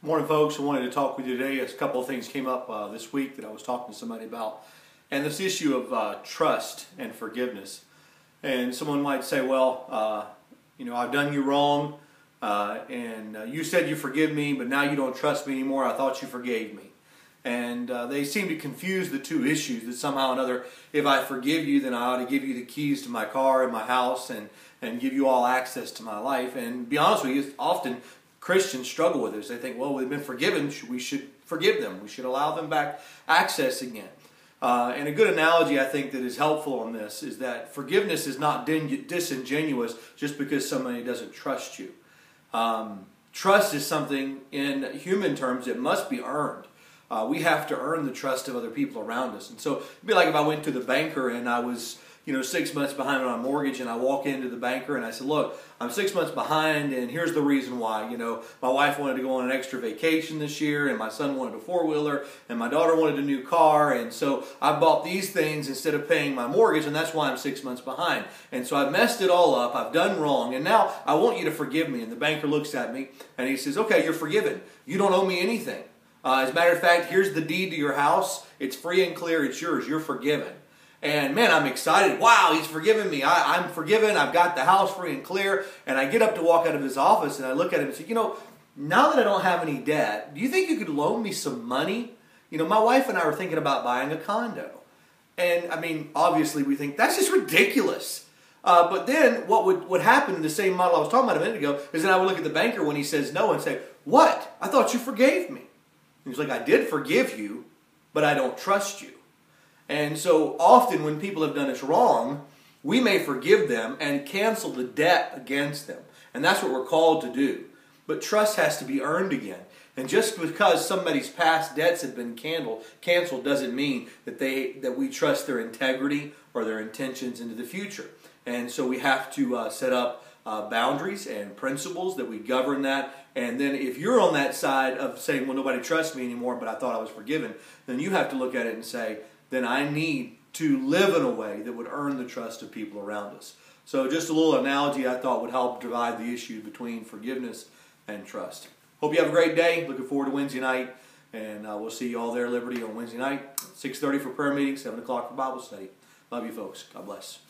Morning, folks. I wanted to talk with you today. A couple of things came up this week that I was talking to somebody about, and this issue of trust and forgiveness. And someone might say, well, I've done you wrong, and you said you forgive me, but now you don't trust me anymore. I thought you forgave me. And they seem to confuse the two issues, that somehow or another, if I forgive you, then I ought to give you the keys to my car and my house and give you all access to my life. And to be honest with you, often Christians struggle with this. They think, well, we've been forgiven, we should forgive them. We should allow them back access again. And a good analogy, I think, that is helpful on this is that forgiveness is not disingenuous just because somebody doesn't trust you. Trust is something, in human terms, it must be earned. We have to earn the trust of other people around us. And so it'd be like if I went to the banker and I was 6 months behind on a mortgage, and I walk into the banker and I said, look, I'm 6 months behind, and here's the reason why. My wife wanted to go on an extra vacation this year, and my son wanted a four-wheeler, and my daughter wanted a new car, and so I bought these things instead of paying my mortgage, and that's why I'm 6 months behind. And so I've messed it all up, I've done wrong, and now I want you to forgive me. And the banker looks at me, and he says, okay, you're forgiven. You don't owe me anything. As a matter of fact, here's the deed to your house. It's free and clear. It's yours. You're forgiven. And man, I'm excited. Wow, he's forgiven me. I'm forgiven. I've got the house free and clear. And I get up to walk out of his office, and I look at him and say, now that I don't have any debt, do you think you could loan me some money? My wife and I were thinking about buying a condo. And, obviously we think, that's just ridiculous. But then what would happen in the same model I was talking about a minute ago is that I would look at the banker when he says no and say, what? I thought you forgave me. He's like, I did forgive you, but I don't trust you. And so often when people have done us wrong, we may forgive them and cancel the debt against them. And that's what we're called to do. But trust has to be earned again. And just because somebody's past debts have been canceled doesn't mean that we trust their integrity or their intentions into the future. And so we have to set up boundaries and principles that we govern that. And then if you're on that side of saying, well, nobody trusts me anymore, but I thought I was forgiven, then you have to look at it and say, then I need to live in a way that would earn the trust of people around us. So just a little analogy I thought would help divide the issue between forgiveness and trust. Hope you have a great day. Looking forward to Wednesday night. And we'll see you all there at Liberty on Wednesday night, 6:30 for prayer meeting, 7 o'clock for Bible study. Love you folks. God bless.